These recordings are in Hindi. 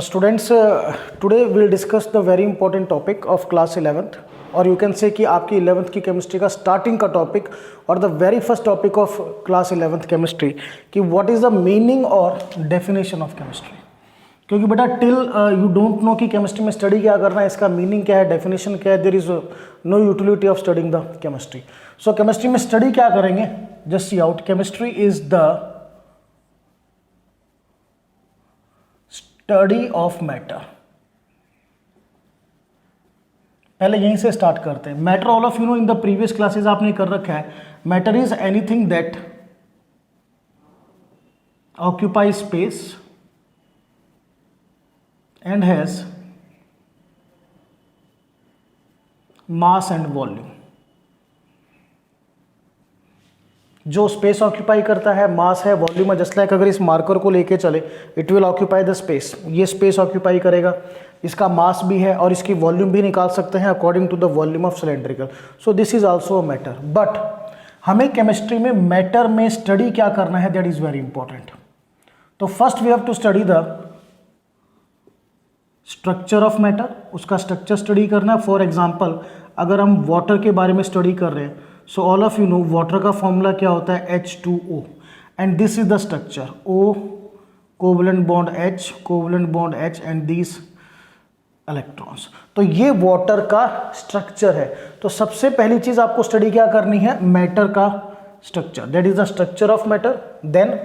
Students, today we'll discuss the very important topic of class 11th, और यू कैन से कि आपकी 11th की केमिस्ट्री का स्टार्टिंग का टॉपिक और the very first topic of class 11th chemistry कि व्हाट इज़ द मीनिंग और डेफिनेशन ऑफ केमिस्ट्री। क्योंकि बेटा टिल यू डोंट नो कि केमिस्ट्री में स्टडी क्या करना है, इसका मीनिंग क्या है, डेफिनेशन क्या है, there is no utility of studying the chemistry. So chemistry में स्टडी क्या करेंगे, just see out, chemistry is the study of matter. पहले यहीं से स्टार्ट करते हैं। Matter all of you know in the previous classes आपने कर रखा है। Matter is anything that occupy space and has mass and volume. जो स्पेस ऑक्यूपाई करता है, मास है, वॉल्यूम है। जस्ट लाइक अगर इस मार्कर को लेके चले, it will occupy the space, ये स्पेस ऑक्यूपाई करेगा, इसका मास भी है और इसकी वॉल्यूम भी निकाल सकते हैं according to the volume of cylindrical. So this is also a matter. But हमें केमिस्ट्री में मैटर में स्टडी क्या करना है, दैट इज वेरी इंपॉर्टेंट। तो first we have to study the structure of matter, उसका स्ट्रक्चर स्टडी करना है। फॉर एग्जाम्पल अगर हम वाटर के बारे में स्टडी कर रहे हैं, सो all of you no water का फॉर्मूला क्या होता है, H2O, and this is the structure. O covalent bond H, covalent bond H and this electrons. तो ये वाटर का स्ट्रक्चर है। तो सबसे पहली चीज आपको स्टडी क्या करनी है, मैटर का structure, that is the structure of matter. Then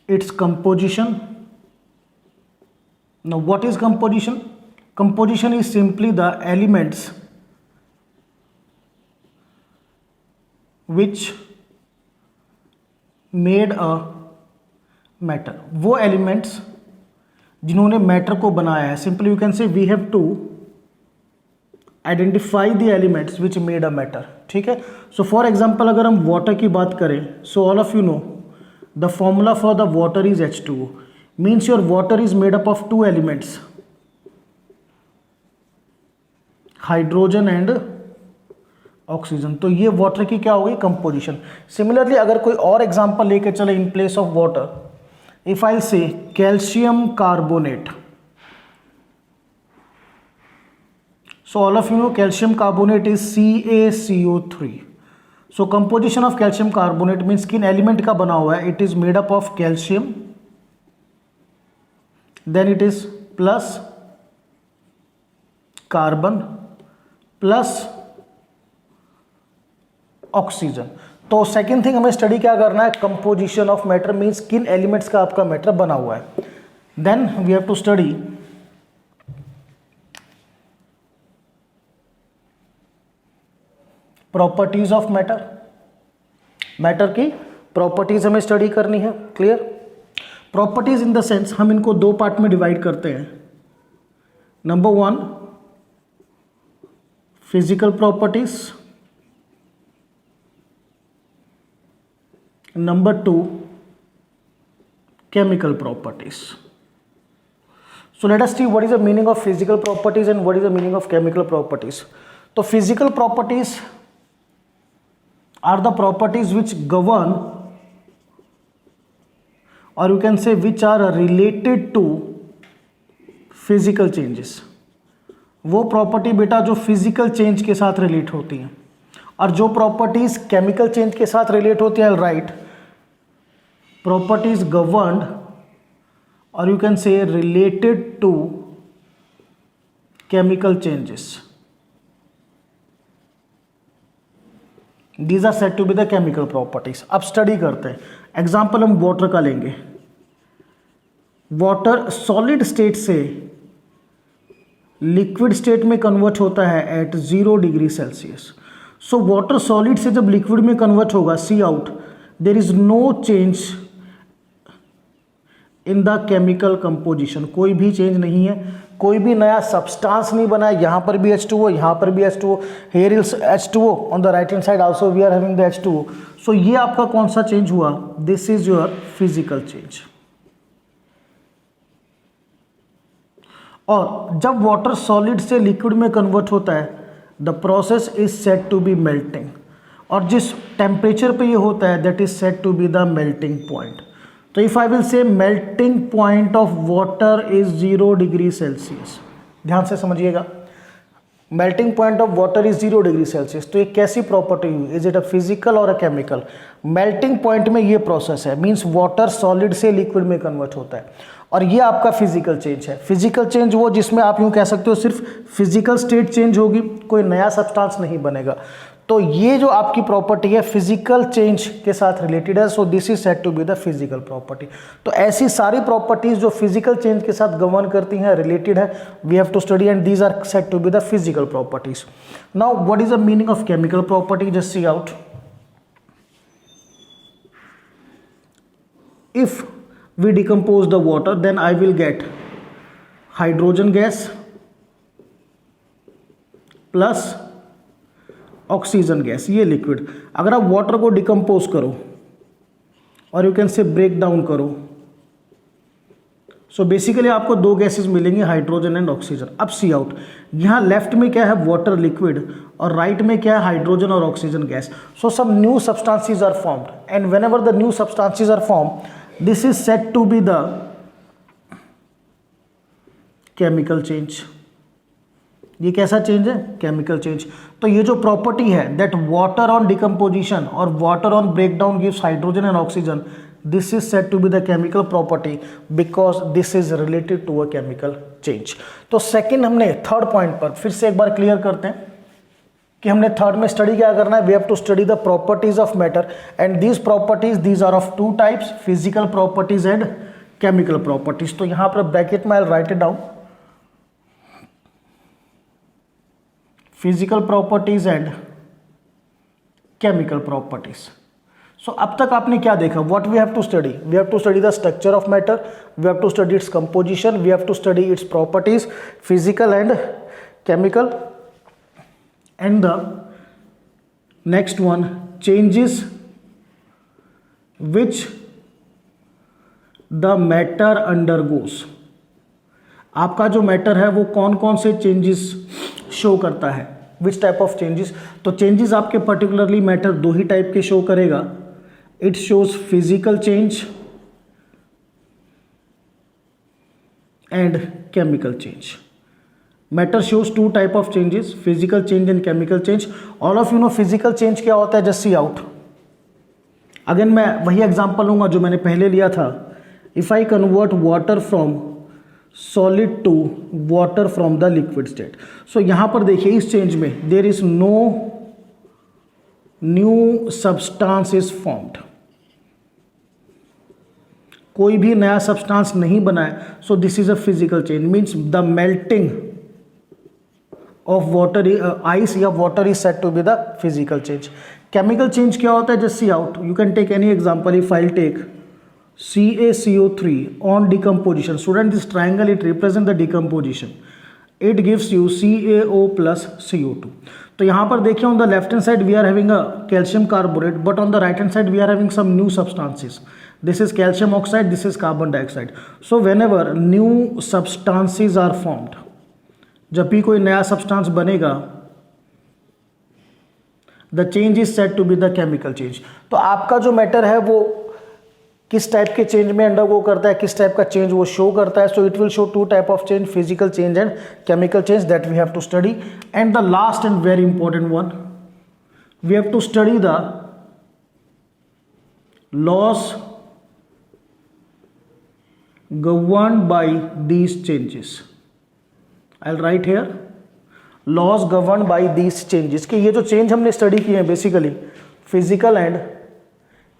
its composition. Now what is composition? Composition is simply the elements which made a matter. वो elements जिन्होंने मैटर को बनाया है। Simply you can say we have to identify the elements which made a matter. ठीक है। So for example अगर हम water की बात करें, so all of you know the formula for the water is H2O, means your water is made up of two elements, hydrogen and oxygen. तो ये वाटर की क्या हो गई, कंपोजिशन। सिमिलरली अगर कोई और एग्जांपल लेके चले in place of water, if I say calcium carbonate, so all of you know calcium carbonate is CaCO3। So composition of calcium carbonate means किन एलिमेंट का बना हुआ है, it is made up of calcium, then it is plus carbon plus oxygen. तो सेकेंड थिंग हमें स्टडी क्या करना है, कंपोजिशन ऑफ मैटर, मीन्स किन एलिमेंट्स का आपका मैटर बना हुआ है। Then we have to study properties of matter. Matter की प्रॉपर्टीज हमें स्टडी करनी है। Clear? Properties in the sense हम इनको दो पार्ट में डिवाइड करते हैं। Number one physical properties, number two chemical properties. So let us see what is the meaning of physical properties and what is the meaning of chemical properties. तो physical properties are the properties which govern, or you can say which are related to physical changes। वो प्रॉपर्टी बेटा जो फिजिकल चेंज के साथ रिलेट होती हैं, और जो प्रॉपर्टीज केमिकल चेंज के साथ रिलेट होती हैं, राइट, प्रॉपर्टीज गवर्नड और you can say related to chemical changes, these are said to be the chemical properties. अब स्टडी करते हैं। एग्जाम्पल हम वाटर का लेंगे। वाटर सॉलिड स्टेट से लिक्विड स्टेट में कन्वर्ट होता है at 0 degree Celsius. So water solid से जब लिक्विड में कन्वर्ट होगा, see out, there is no change in the chemical composition. कोई भी चेंज नहीं है, कोई भी नया सब्सटेंस नहीं बना है। यहाँ पर भी H2O, यहाँ पर भी H2O, here is H2O, on the right hand side also we are having the H2O। So ये आपका कौन सा चेंज हुआ, this is your physical change. और जब वाटर सॉलिड से लिक्विड में कन्वर्ट होता है, the process is said to be melting. और जिस टेम्परेचर पे ये होता है that is said to be the melting point. तो if I will say melting point of water is 0 degree Celsius, ध्यान से समझिएगा, melting point of water is 0 degree Celsius. तो ये कैसी प्रॉपर्टी हुई, इज इट अ फिजिकल और अ केमिकल? मेल्टिंग पॉइंट में ये प्रोसेस है, मीन्स वाटर सॉलिड से लिक्विड में कन्वर्ट होता है, और ये आपका फिजिकल चेंज है। फिजिकल चेंज वो जिसमें आप यूँ कह सकते हो सिर्फ फिजिकल स्टेट चेंज होगी, कोई नया सब्सटेंस नहीं बनेगा। तो ये जो आपकी प्रॉपर्टी है फिजिकल चेंज के साथ रिलेटेड है, so this is said to be the physical property. तो ऐसी सारी प्रॉपर्टीज जो फिजिकल चेंज के साथ गवर्न करती हैं, रिलेटेड है, we have to study and these are said to be the physical properties. Now what is the meaning of chemical property? Just see out, if we decompose the water then I will get hydrogen gas plus oxygen gas, ये लिक्विड। अगर आप वाटर को डिकम्पोज करो और you can say break down करो, सो बेसिकली आपको दो गैसेस मिलेंगे, हाइड्रोजन एंड ऑक्सीजन। अब सी आउट, यहाँ लेफ्ट में क्या है वाटर लिक्विड और राइट में क्या है हाइड्रोजन और oxygen gas. So some new substances are formed and whenever the new substances are formed this is said to be the chemical change. ये कैसा चेंज है? Chemical change. तो ये जो प्रॉपर्टी है दैट वाटर ऑन डिकम्पोजिशन और water on breakdown gives hydrogen and oxygen, this is said to be the chemical property because this is related to a chemical change. तो सेकंड हमने थर्ड पॉइंट पर फिर से एक बार क्लियर करते हैं कि हमने थर्ड में स्टडी क्या करना है, we have to study the properties of matter and these properties these are of two types, physical properties and chemical properties. तो यहां पर ब्रैकेट में I write it down, physical properties and chemical properties. So अब तक आपने क्या देखा, what we have to study? We have to study the structure of matter, we have to study its composition, we have to study its properties, physical and chemical, and the next one changes which the matter undergoes. आपका जो मैटर है वो कौन कौन से चेंजेस शो करता है, विच टाइप ऑफ चेंजेस? तो चेंजेस आपके पर्टिकुलरली मैटर दो ही टाइप के शो करेगा, it shows physical change and chemical change. Matter shows two type of changes, physical change and chemical change. All of you know physical change क्या होता है, जस्ट सी आउट। अगेन मैं वही एग्जांपल लूंगा जो मैंने पहले लिया था, if I convert water from solid to water from the liquid state। so यहां पर देखिए इस चेंज में there is no new substance is formed, कोई भी नया सब्सटेंस नहीं बना है। so this is a physical change, means the melting of water ice या water is said to be the physical change। chemical change क्या होता है, just see out, you can take any example। if I'll take CaCO3 on decomposition, student this triangle it represent the decomposition, it gives you CaO plus CO2। तो यहाँ पर देखिए on the left hand side we are having a calcium carbonate, but on the right hand side we are having some new substances, this is calcium oxide, this is carbon dioxide। so whenever new substances are formed, जब भी कोई नया सब्सटेंस बनेगा the change is said to be the chemical change। तो आपका जो मैटर है वो किस टाइप के चेंज में अंडरगो करता है, किस टाइप का चेंज वो शो करता है। So it will show two type of change, physical change and chemical change, that we have to study. And the last and very important one, we have to study the laws governed by these changes। I'll write here laws governed by these changes, कि ये जो चेंज हमने स्टडी किए हैं basically physical and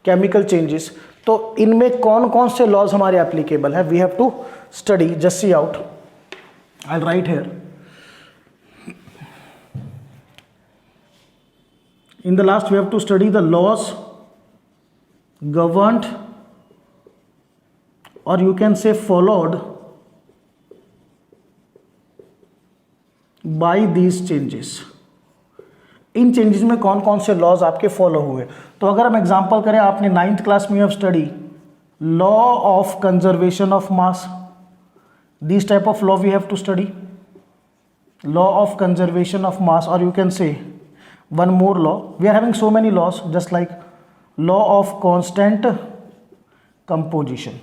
chemical changes, तो इनमें कौन कौन से लॉज हमारे एप्लीकेबल है, we have to study. Just see out, I will write here in the last we have to study the laws governed और you can say followed by these changes. इन चेंजेस में कौन कौन से लॉज आपके फॉलो हुए। तो अगर हम एग्जांपल करें, आपने 9th क्लास में have study law of conservation of mass, this type of law we have to study, law of conservation of mass, और you can say one more law. We are having so many laws, just like law of constant composition.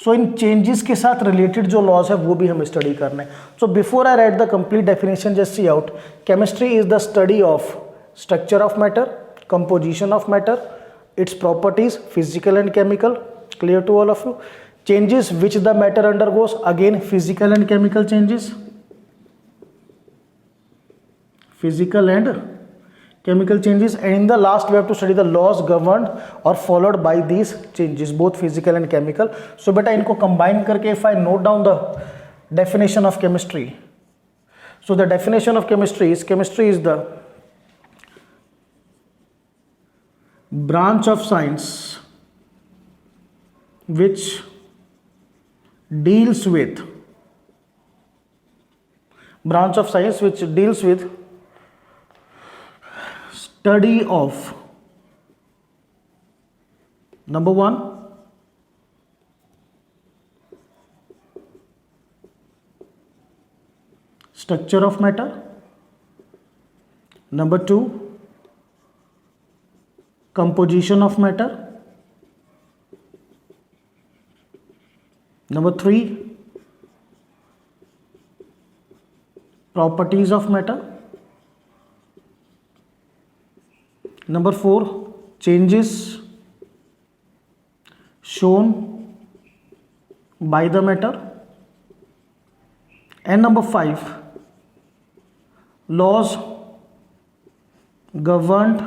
So in changes के साथ रिलेटेड जो लॉज है वो भी हम स्टडी करने हैं. So before I right the complete definition, just see out. Chemistry is the study of structure of matter, composition of matter, its properties, physical and chemical. Clear to all of you? Changes which the matter undergoes, again physical and chemical changes. Physical and chemical changes, and in the last we have to study the laws governed or followed by these changes, both physical and chemical. So beta इनको combine करके if I note down the definition of chemistry. So the definition of chemistry is the branch of science which deals with study of, number one, structure of matter, number two, composition of matter, number three, properties of matter, number four, changes shown by the matter, and number five, laws governed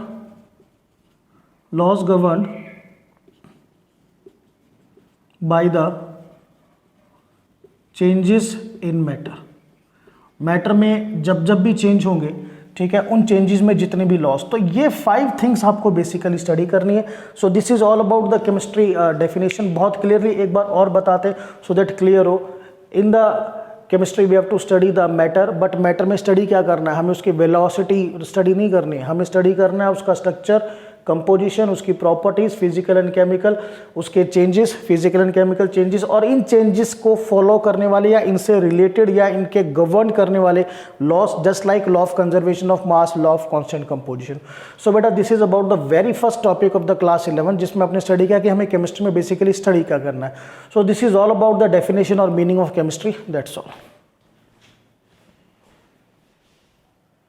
by the changes in matter. Matter में जब भी चेंज होंगे, ठीक है, उन चेंजेस में जितने भी लॉस, तो ये 5 थिंग्स आपको बेसिकली स्टडी करनी है. So this is all about the chemistry definition. बहुत क्लियरली एक बार और बताते सो दैट क्लियर हो. In the chemistry we have to study the matter, but matter में स्टडी क्या करना है, हमें उसकी वेलोसिटी स्टडी नहीं करनी है, हमें स्टडी करना है उसका स्ट्रक्चर, कंपोजिशन, उसकी प्रॉपर्टीज, फिजिकल एंड केमिकल, उसके changes, physical and chemical changes, और इन चेंजेस को फॉलो करने वाले या इनसे रिलेटेड या इनके गवर्न करने वाले laws, just like law of conservation of mass, law of constant composition. So बेटा this is about the very first topic of the class 11, जिसमें आपने स्टडी किया कि हमें केमिस्ट्री में बेसिकली स्टडी क्या करना है. So this is all about the definition और meaning of chemistry. That's all.